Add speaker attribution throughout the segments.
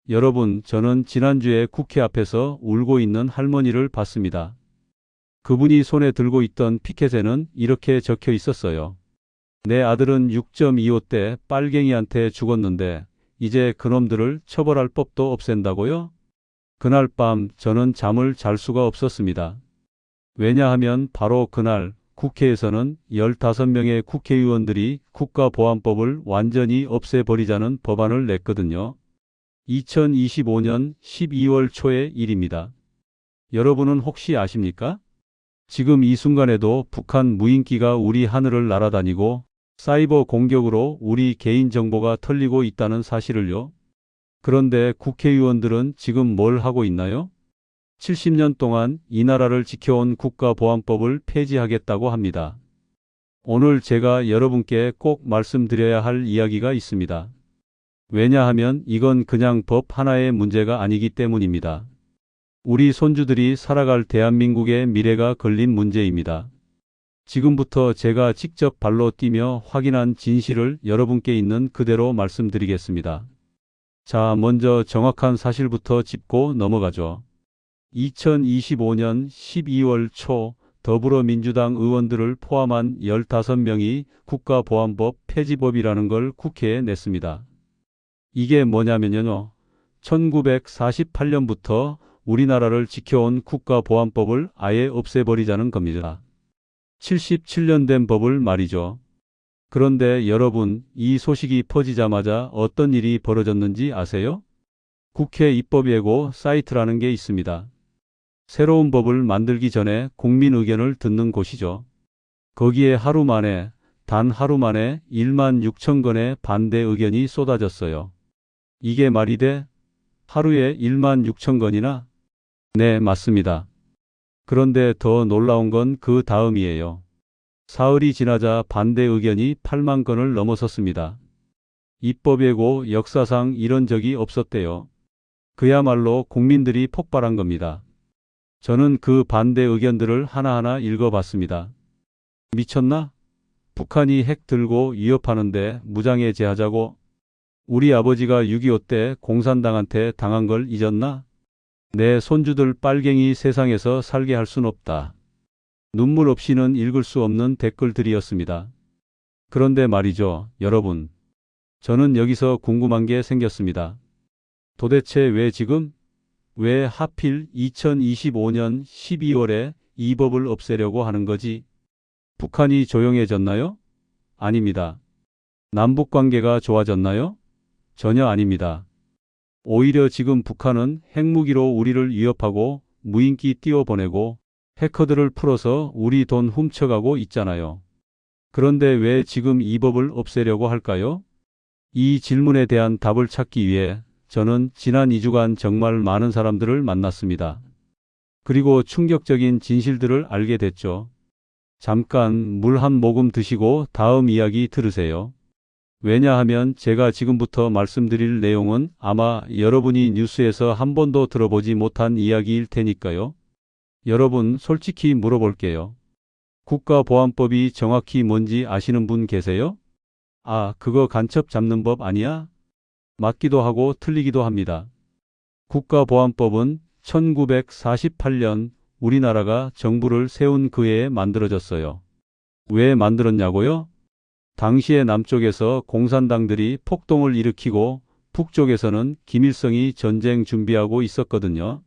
Speaker 1: 여러분, 저는 지난주에 국회 앞에서 울고 있는 할머니를 봤습니다. 그분이 손에 들고 있던 피켓에는 이렇게 적혀 있었어요. 내 아들은 6.25 때 빨갱이한테 죽었는데 이제 그놈들을 처벌할 법도 없앤다고요? 그날 밤 저는 잠을 잘 수가 없었습니다. 왜냐하면 바로 그날 국회에서는 15명의 국회의원들이 국가보안법을 완전히 없애버리자는 법안을 냈거든요. 2025년 12월 초의 일입니다. 여러분은 혹시 아십니까? 지금 이 순간에도 북한 무인기가 우리 하늘을 날아다니고 사이버 공격으로 우리 개인정보가 털리고 있다는 사실을요. 그런데 국회의원들은 지금 뭘 하고 있나요? 70년 동안 이 나라를 지켜온 국가보안법을 폐지하겠다고 합니다. 오늘 제가 여러분께 꼭 말씀드려야 할 이야기가 있습니다. 왜냐하면 이건 그냥 법 하나의 문제가 아니기 때문입니다. 우리 손주들이 살아갈 대한민국의 미래가 걸린 문제입니다. 지금부터 제가 직접 발로 뛰며 확인한 진실을 여러분께 있는 그대로 말씀드리겠습니다. 자, 먼저 정확한 사실부터 짚고 넘어가죠. 2025년 12월 초 더불어민주당 의원들을 포함한 15명이 국가보안법 폐지법이라는 걸 국회에 냈습니다. 이게 뭐냐면요. 1948년부터 우리나라를 지켜온 국가보안법을 아예 없애버리자는 겁니다. 77년 된 법을 말이죠. 그런데 여러분, 이 소식이 퍼지자마자 어떤 일이 벌어졌는지 아세요? 국회 입법예고 사이트라는 게 있습니다. 새로운 법을 만들기 전에 국민 의견을 듣는 곳이죠. 거기에 단 하루 만에 1만 6천 건의 반대 의견이 쏟아졌어요. 이게 말이 돼? 하루에 1만 6천 건이나? 네, 맞습니다. 그런데 더 놀라운 건 그 다음이에요. 사흘이 지나자 반대 의견이 8만 건을 넘어섰습니다. 입법예고 역사상 이런 적이 없었대요. 그야말로 국민들이 폭발한 겁니다. 저는 그 반대 의견들을 하나하나 읽어봤습니다. 미쳤나? 북한이 핵 들고 위협하는데 무장해 제하자고? 우리 아버지가 6.25 때 공산당한테 당한 걸 잊었나? 내 손주들 빨갱이 세상에서 살게 할 순 없다. 눈물 없이는 읽을 수 없는 댓글들이었습니다. 그런데 말이죠, 여러분. 저는 여기서 궁금한 게 생겼습니다. 도대체 왜 지금? 왜 하필 2025년 12월에 이 법을 없애려고 하는 거지? 북한이 조용해졌나요? 아닙니다. 남북관계가 좋아졌나요? 전혀 아닙니다. 오히려 지금 북한은 핵무기로 우리를 위협하고 무인기 띄워보내고 해커들을 풀어서 우리 돈 훔쳐가고 있잖아요. 그런데 왜 지금 이 법을 없애려고 할까요? 이 질문에 대한 답을 찾기 위해 저는 지난 2주간 정말 많은 사람들을 만났습니다. 그리고 충격적인 진실들을 알게 됐죠. 잠깐 물 한 모금 드시고 다음 이야기 들으세요. 왜냐하면 제가 지금부터 말씀드릴 내용은 아마 여러분이 뉴스에서 한 번도 들어보지 못한 이야기일 테니까요. 여러분, 솔직히 물어볼게요. 국가보안법이 정확히 뭔지 아시는 분 계세요? 아, 그거 간첩 잡는 법 아니야? 맞기도 하고 틀리기도 합니다. 국가보안법은 1948년 우리나라가 정부를 세운 그 해에 만들어졌어요. 왜 만들었냐고요? 당시에 남쪽에서 공산당들이 폭동을 일으키고 북쪽에서는 김일성이 전쟁 준비하고 있었거든요.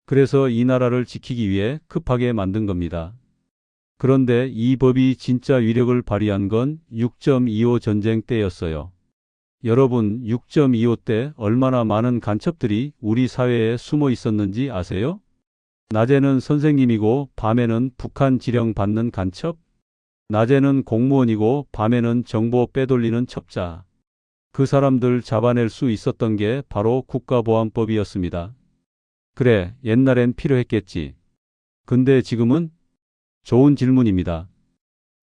Speaker 1: 그래서 이 나라를 지키기 위해 급하게 만든 겁니다. 그런데 이 법이 진짜 위력을 발휘한 건 6.25 전쟁 때였어요. 여러분, 6.25 때 얼마나 많은 간첩들이 우리 사회에 숨어 있었는지 아세요? 낮에는 선생님이고 밤에는 북한 지령 받는 간첩? 낮에는 공무원이고 밤에는 정보 빼돌리는 첩자. 그 사람들 잡아낼 수 있었던 게 바로 국가보안법이었습니다. 그래, 옛날엔 필요했겠지. 근데 지금은? 좋은 질문입니다.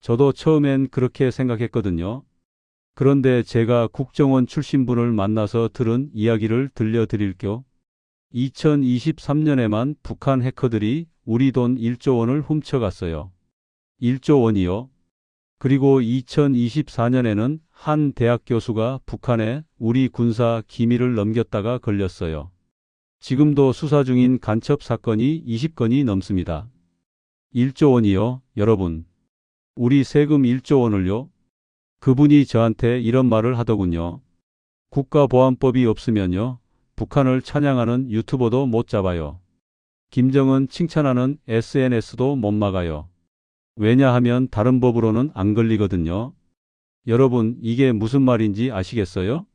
Speaker 1: 저도 처음엔 그렇게 생각했거든요. 그런데 제가 국정원 출신분을 만나서 들은 이야기를 들려드릴게요. 2023년에만 북한 해커들이 우리 돈 1조 원을 훔쳐갔어요. 1조 원이요? 그리고 2024년에는 한 대학 교수가 북한에 우리 군사 기밀을 넘겼다가 걸렸어요. 지금도 수사 중인 간첩 사건이 20건이 넘습니다. 1조 원이요, 여러분. 우리 세금 1조 원을요? 그분이 저한테 이런 말을 하더군요. 국가보안법이 없으면요, 북한을 찬양하는 유튜버도 못 잡아요. 김정은 칭찬하는 SNS도 못 막아요. 왜냐하면 다른 법으로는 안 걸리거든요. 여러분, 이게 무슨 말인지 아시겠어요?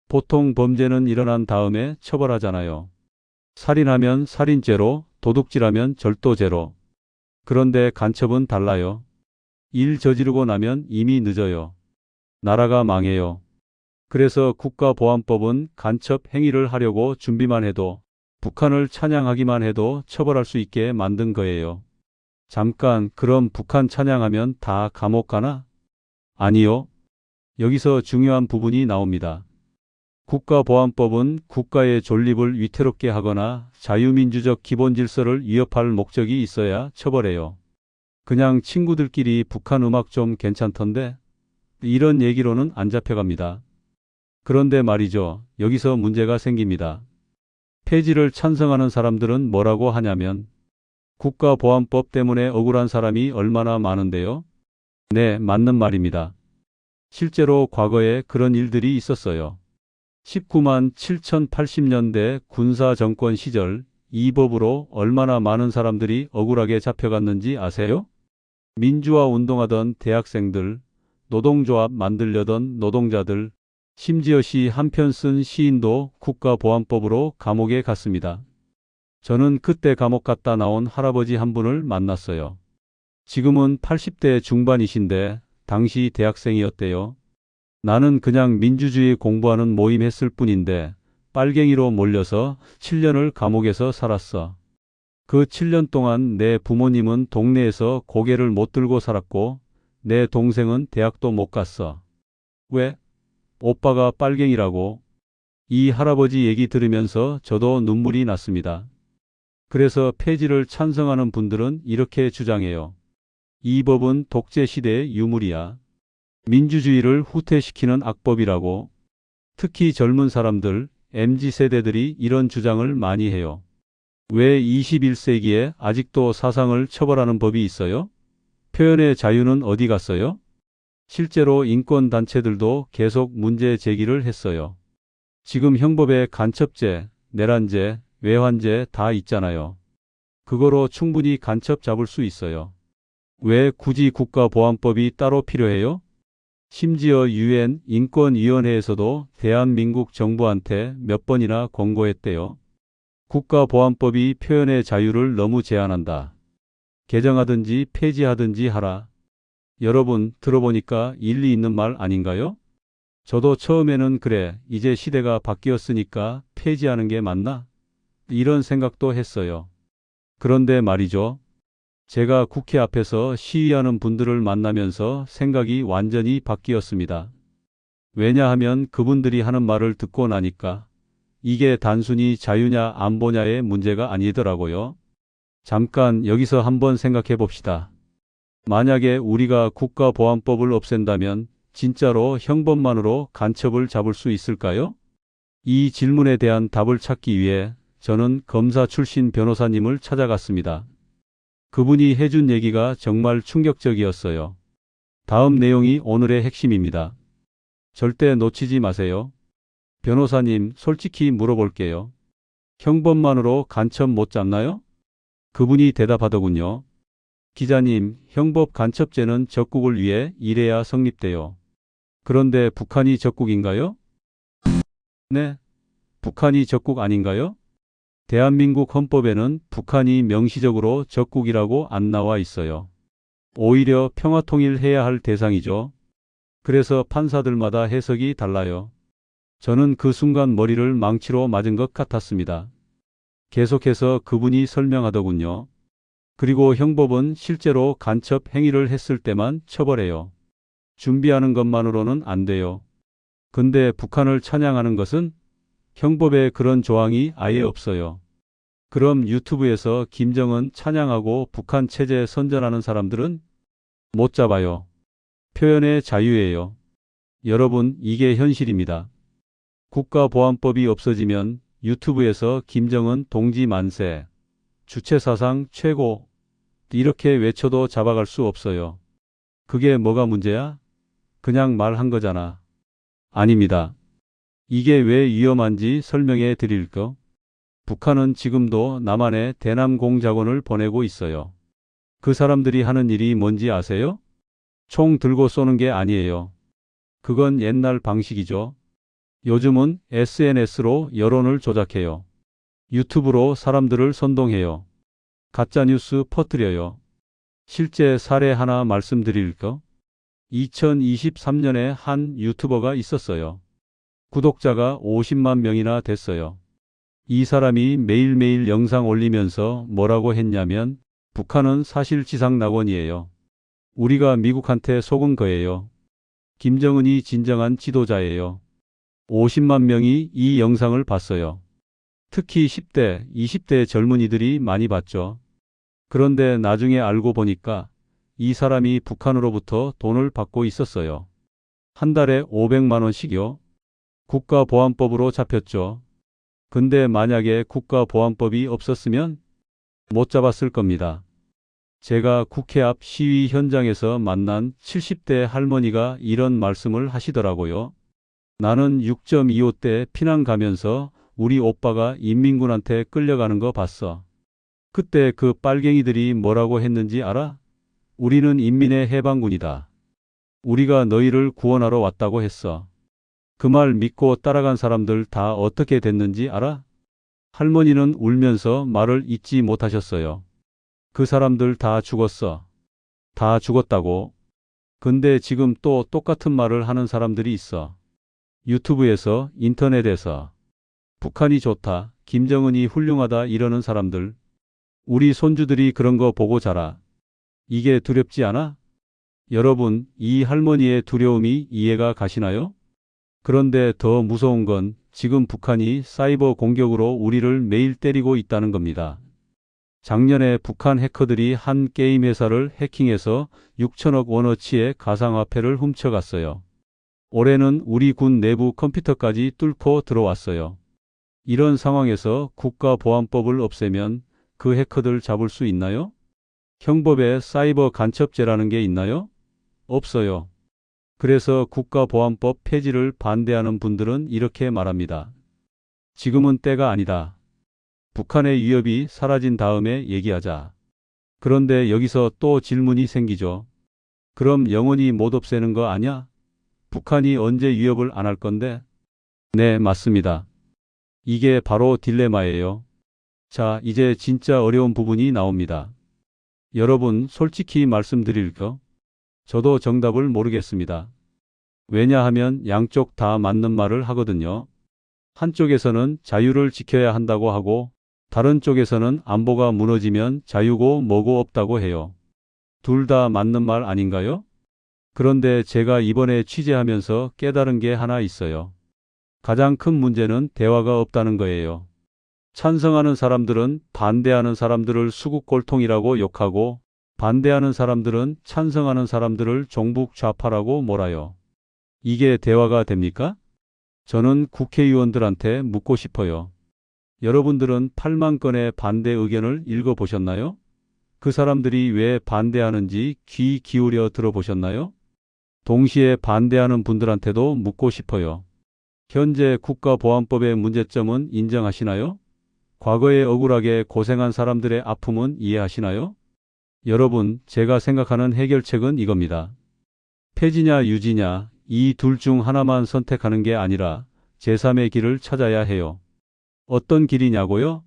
Speaker 1: 보통 범죄는 일어난 다음에 처벌하잖아요. 살인하면 살인죄로, 도둑질하면 절도죄로. 그런데 간첩은 달라요. 일 저지르고 나면 이미 늦어요. 나라가 망해요. 그래서 국가보안법은 간첩 행위를 하려고 준비만 해도, 북한을 찬양하기만 해도 처벌할 수 있게 만든 거예요. 잠깐, 그럼 북한 찬양하면 다 감옥 가나? 아니요. 여기서 중요한 부분이 나옵니다. 국가보안법은 국가의 존립을 위태롭게 하거나 자유민주적 기본 질서를 위협할 목적이 있어야 처벌해요. 그냥 친구들끼리 북한 음악 좀 괜찮던데? 이런 얘기로는 안 잡혀갑니다. 그런데 말이죠. 여기서 문제가 생깁니다. 폐지를 찬성하는 사람들은 뭐라고 하냐면 국가보안법 때문에 억울한 사람이 얼마나 많은데요? 네, 맞는 말입니다. 실제로 과거에 그런 일들이 있었어요. 19만 7,080년대 군사정권 시절 이 법으로 얼마나 많은 사람들이 억울하게 잡혀갔는지 아세요? 민주화 운동하던 대학생들, 노동조합 만들려던 노동자들, 심지어 시 한 편 쓴 시인도 국가보안법으로 감옥에 갔습니다. 저는 그때 감옥 갔다 나온 할아버지 한 분을 만났어요. 지금은 80대 중반이신데 당시 대학생이었대요. 나는 그냥 민주주의 공부하는 모임 했을 뿐인데 빨갱이로 몰려서 7년을 감옥에서 살았어. 그 7년 동안 내 부모님은 동네에서 고개를 못 들고 살았고 내 동생은 대학도 못 갔어. 왜? 오빠가 빨갱이라고. 이 할아버지 얘기 들으면서 저도 눈물이 났습니다. 그래서 폐지를 찬성하는 분들은 이렇게 주장해요. 이 법은 독재 시대의 유물이야. 민주주의를 후퇴시키는 악법이라고. 특히 젊은 사람들, MZ세대들이 이런 주장을 많이 해요. 왜 21세기에 아직도 사상을 처벌하는 법이 있어요? 표현의 자유는 어디 갔어요? 실제로 인권단체들도 계속 문제 제기를 했어요. 지금 형법에 간첩죄, 내란죄, 외환죄 다 있잖아요. 그거로 충분히 간첩 잡을 수 있어요. 왜 굳이 국가보안법이 따로 필요해요? 심지어 UN 인권위원회에서도 대한민국 정부한테 몇 번이나 권고했대요. 국가보안법이 표현의 자유를 너무 제한한다. 개정하든지 폐지하든지 하라. 여러분, 들어보니까 일리 있는 말 아닌가요? 저도 처음에는 그래, 이제 시대가 바뀌었으니까 폐지하는 게 맞나? 이런 생각도 했어요. 그런데 말이죠. 제가 국회 앞에서 시위하는 분들을 만나면서 생각이 완전히 바뀌었습니다. 왜냐하면 그분들이 하는 말을 듣고 나니까 이게 단순히 자유냐 안보냐의 문제가 아니더라고요. 잠깐 여기서 한번 생각해 봅시다. 만약에 우리가 국가보안법을 없앤다면 진짜로 형법만으로 간첩을 잡을 수 있을까요? 이 질문에 대한 답을 찾기 위해 저는 검사 출신 변호사님을 찾아갔습니다. 그분이 해준 얘기가 정말 충격적이었어요. 다음 내용이 오늘의 핵심입니다. 절대 놓치지 마세요. 변호사님, 솔직히 물어볼게요. 형법만으로 간첩 못 잡나요? 그분이 대답하더군요. 기자님, 형법 간첩죄는 적국을 위해 이래야 성립돼요. 그런데 북한이 적국인가요? 네, 북한이 적국 아닌가요? 대한민국 헌법에는 북한이 명시적으로 적국이라고 안 나와 있어요. 오히려 평화통일해야 할 대상이죠. 그래서 판사들마다 해석이 달라요. 저는 그 순간 머리를 망치로 맞은 것 같았습니다. 계속해서 그분이 설명하더군요. 그리고 형법은 실제로 간첩 행위를 했을 때만 처벌해요. 준비하는 것만으로는 안 돼요. 근데 북한을 찬양하는 것은 형법에 그런 조항이 아예 없어요. 그럼 유튜브에서 김정은 찬양하고 북한 체제 선전하는 사람들은 못 잡아요. 표현의 자유예요. 여러분, 이게 현실입니다. 국가보안법이 없어지면 유튜브에서 김정은 동지 만세, 주체사상 최고 이렇게 외쳐도 잡아갈 수 없어요. 그게 뭐가 문제야? 그냥 말한 거잖아. 아닙니다. 이게 왜 위험한지 설명해 드릴까? 북한은 지금도 남한에 대남 공작원을 보내고 있어요. 그 사람들이 하는 일이 뭔지 아세요? 총 들고 쏘는 게 아니에요. 그건 옛날 방식이죠. 요즘은 SNS로 여론을 조작해요. 유튜브로 사람들을 선동해요. 가짜뉴스 퍼뜨려요. 실제 사례 하나 말씀드릴까? 2023년에 한 유튜버가 있었어요. 구독자가 50만 명이나 됐어요. 이 사람이 매일매일 영상 올리면서 뭐라고 했냐면 북한은 사실 지상 낙원이에요. 우리가 미국한테 속은 거예요. 김정은이 진정한 지도자예요. 50만 명이 이 영상을 봤어요. 특히 10대, 20대 젊은이들이 많이 봤죠. 그런데 나중에 알고 보니까 이 사람이 북한으로부터 돈을 받고 있었어요. 한 달에 500만 원씩요. 국가보안법으로 잡혔죠. 근데 만약에 국가보안법이 없었으면 못 잡았을 겁니다. 제가 국회 앞 시위 현장에서 만난 70대 할머니가 이런 말씀을 하시더라고요. 나는 6.25 때 피난 가면서 우리 오빠가 인민군한테 끌려가는 거 봤어. 그때 그 빨갱이들이 뭐라고 했는지 알아? 우리는 인민의 해방군이다. 우리가 너희를 구원하러 왔다고 했어. 그 말 믿고 따라간 사람들 다 어떻게 됐는지 알아? 할머니는 울면서 말을 잇지 못하셨어요. 그 사람들 다 죽었어. 다 죽었다고. 근데 지금 또 똑같은 말을 하는 사람들이 있어. 유튜브에서, 인터넷에서. 북한이 좋다, 김정은이 훌륭하다 이러는 사람들. 우리 손주들이 그런 거 보고 자라. 이게 두렵지 않아? 여러분, 이 할머니의 두려움이 이해가 가시나요? 그런데 더 무서운 건 지금 북한이 사이버 공격으로 우리를 매일 때리고 있다는 겁니다. 작년에 북한 해커들이 한 게임 회사를 해킹해서 6천억 원어치의 가상화폐를 훔쳐갔어요. 올해는 우리 군 내부 컴퓨터까지 뚫고 들어왔어요. 이런 상황에서 국가보안법을 없애면 그 해커들 잡을 수 있나요? 형법에 사이버 간첩죄라는 게 있나요? 없어요. 그래서 국가보안법 폐지를 반대하는 분들은 이렇게 말합니다. 지금은 때가 아니다. 북한의 위협이 사라진 다음에 얘기하자. 그런데 여기서 또 질문이 생기죠. 그럼 영원히 못 없애는 거 아냐? 북한이 언제 위협을 안 할 건데? 네, 맞습니다. 이게 바로 딜레마예요. 자, 이제 진짜 어려운 부분이 나옵니다. 여러분, 솔직히 말씀드릴까? 저도 정답을 모르겠습니다. 왜냐하면 양쪽 다 맞는 말을 하거든요. 한쪽에서는 자유를 지켜야 한다고 하고 다른 쪽에서는 안보가 무너지면 자유고 뭐고 없다고 해요. 둘 다 맞는 말 아닌가요? 그런데 제가 이번에 취재하면서 깨달은 게 하나 있어요. 가장 큰 문제는 대화가 없다는 거예요. 찬성하는 사람들은 반대하는 사람들을 수국골통이라고 욕하고 반대하는 사람들은 찬성하는 사람들을 종북 좌파라고 몰아요. 이게 대화가 됩니까? 저는 국회의원들한테 묻고 싶어요. 여러분들은 8만 건의 반대 의견을 읽어보셨나요? 그 사람들이 왜 반대하는지 귀 기울여 들어보셨나요? 동시에 반대하는 분들한테도 묻고 싶어요. 현재 국가보안법의 문제점은 인정하시나요? 과거에 억울하게 고생한 사람들의 아픔은 이해하시나요? 여러분, 제가 생각하는 해결책은 이겁니다. 폐지냐 유지냐 이 둘 중 하나만 선택하는 게 아니라 제3의 길을 찾아야 해요. 어떤 길이냐고요?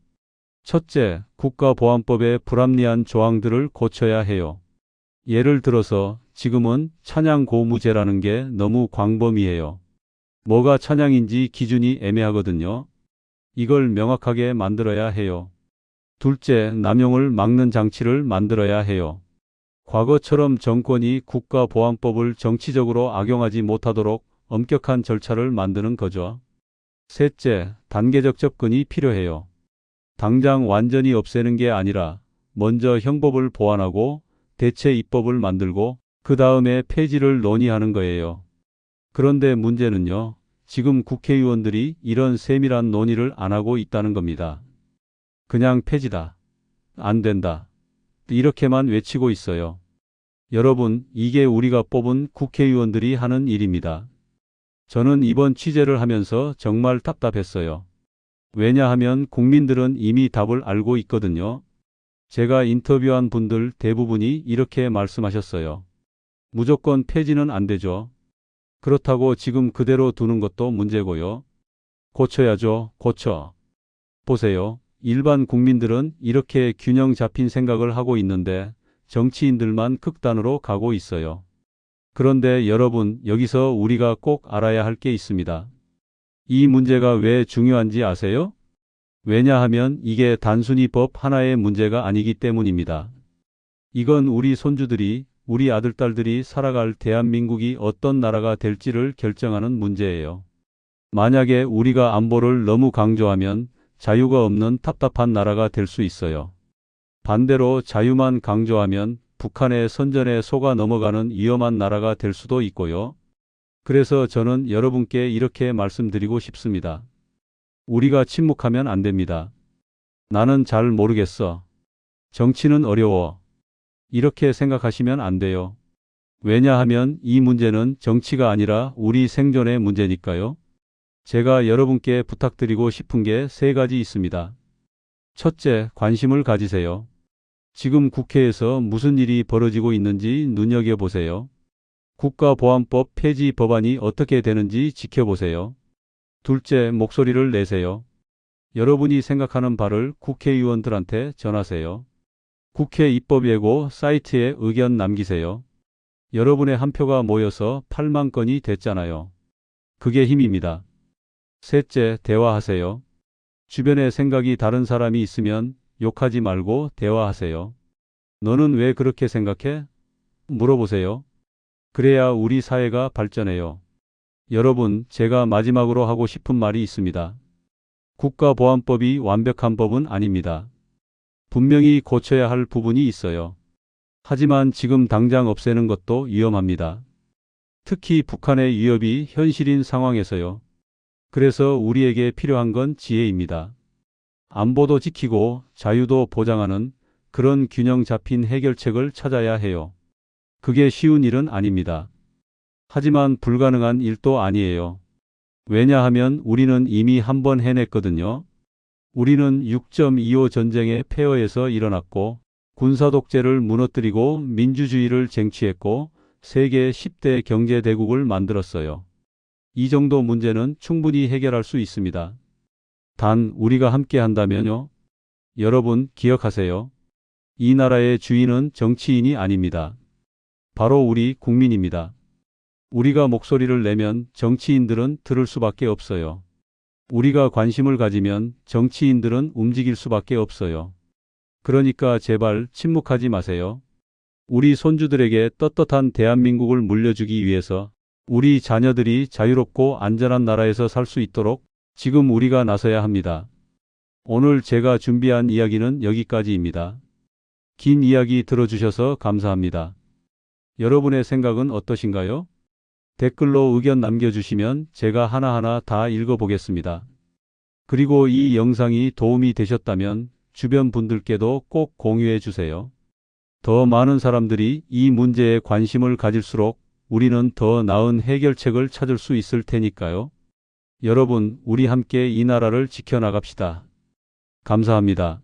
Speaker 1: 첫째, 국가보안법의 불합리한 조항들을 고쳐야 해요. 예를 들어서 지금은 찬양고무죄라는 게 너무 광범위해요. 뭐가 찬양인지 기준이 애매하거든요. 이걸 명확하게 만들어야 해요. 둘째, 남용을 막는 장치를 만들어야 해요. 과거처럼 정권이 국가보안법을 정치적으로 악용하지 못하도록 엄격한 절차를 만드는 거죠. 셋째, 단계적 접근이 필요해요. 당장 완전히 없애는 게 아니라 먼저 형법을 보완하고 대체 입법을 만들고 그 다음에 폐지를 논의하는 거예요. 그런데 문제는요. 지금 국회의원들이 이런 세밀한 논의를 안 하고 있다는 겁니다. 그냥 폐지다. 안 된다. 이렇게만 외치고 있어요. 여러분, 이게 우리가 뽑은 국회의원들이 하는 일입니다. 저는 이번 취재를 하면서 정말 답답했어요. 왜냐하면 국민들은 이미 답을 알고 있거든요. 제가 인터뷰한 분들 대부분이 이렇게 말씀하셨어요. 무조건 폐지는 안 되죠. 그렇다고 지금 그대로 두는 것도 문제고요. 고쳐야죠. 고쳐. 보세요. 일반 국민들은 이렇게 균형 잡힌 생각을 하고 있는데 정치인들만 극단으로 가고 있어요. 그런데 여러분, 여기서 우리가 꼭 알아야 할 게 있습니다. 이 문제가 왜 중요한지 아세요? 왜냐하면 이게 단순히 법 하나의 문제가 아니기 때문입니다. 이건 우리 손주들이, 우리 아들딸들이 살아갈 대한민국이 어떤 나라가 될지를 결정하는 문제예요. 만약에 우리가 안보를 너무 강조하면 자유가 없는 답답한 나라가 될 수 있어요. 반대로 자유만 강조하면 북한의 선전에 속아 넘어가는 위험한 나라가 될 수도 있고요. 그래서 저는 여러분께 이렇게 말씀드리고 싶습니다. 우리가 침묵하면 안 됩니다. 나는 잘 모르겠어. 정치는 어려워. 이렇게 생각하시면 안 돼요. 왜냐하면 이 문제는 정치가 아니라 우리 생존의 문제니까요. 제가 여러분께 부탁드리고 싶은 게 3가지 있습니다. 첫째, 관심을 가지세요. 지금 국회에서 무슨 일이 벌어지고 있는지 눈여겨보세요. 국가보안법 폐지 법안이 어떻게 되는지 지켜보세요. 둘째, 목소리를 내세요. 여러분이 생각하는 바를 국회의원들한테 전하세요. 국회 입법예고 사이트에 의견 남기세요. 여러분의 한 표가 모여서 8만 건이 됐잖아요. 그게 힘입니다. 셋째, 대화하세요. 주변에 생각이 다른 사람이 있으면 욕하지 말고 대화하세요. 너는 왜 그렇게 생각해? 물어보세요. 그래야 우리 사회가 발전해요. 여러분, 제가 마지막으로 하고 싶은 말이 있습니다. 국가보안법이 완벽한 법은 아닙니다. 분명히 고쳐야 할 부분이 있어요. 하지만 지금 당장 없애는 것도 위험합니다. 특히 북한의 위협이 현실인 상황에서요. 그래서 우리에게 필요한 건 지혜입니다. 안보도 지키고 자유도 보장하는 그런 균형 잡힌 해결책을 찾아야 해요. 그게 쉬운 일은 아닙니다. 하지만 불가능한 일도 아니에요. 왜냐하면 우리는 이미 한 번 해냈거든요. 우리는 6.25 전쟁의 폐허에서 일어났고 군사독재를 무너뜨리고 민주주의를 쟁취했고 세계 10대 경제대국을 만들었어요. 이 정도 문제는 충분히 해결할 수 있습니다. 단 우리가 함께 한다면요. 여러분 기억하세요. 이 나라의 주인은 정치인이 아닙니다. 바로 우리 국민입니다. 우리가 목소리를 내면 정치인들은 들을 수밖에 없어요. 우리가 관심을 가지면 정치인들은 움직일 수밖에 없어요. 그러니까 제발 침묵하지 마세요. 우리 손주들에게 떳떳한 대한민국을 물려주기 위해서 우리 자녀들이 자유롭고 안전한 나라에서 살 수 있도록 지금 우리가 나서야 합니다. 오늘 제가 준비한 이야기는 여기까지입니다. 긴 이야기 들어주셔서 감사합니다. 여러분의 생각은 어떠신가요? 댓글로 의견 남겨주시면 제가 하나하나 다 읽어보겠습니다. 그리고 이 영상이 도움이 되셨다면 주변 분들께도 꼭 공유해 주세요. 더 많은 사람들이 이 문제에 관심을 가질수록 우리는 더 나은 해결책을 찾을 수 있을 테니까요. 여러분, 우리 함께 이 나라를 지켜나갑시다. 감사합니다.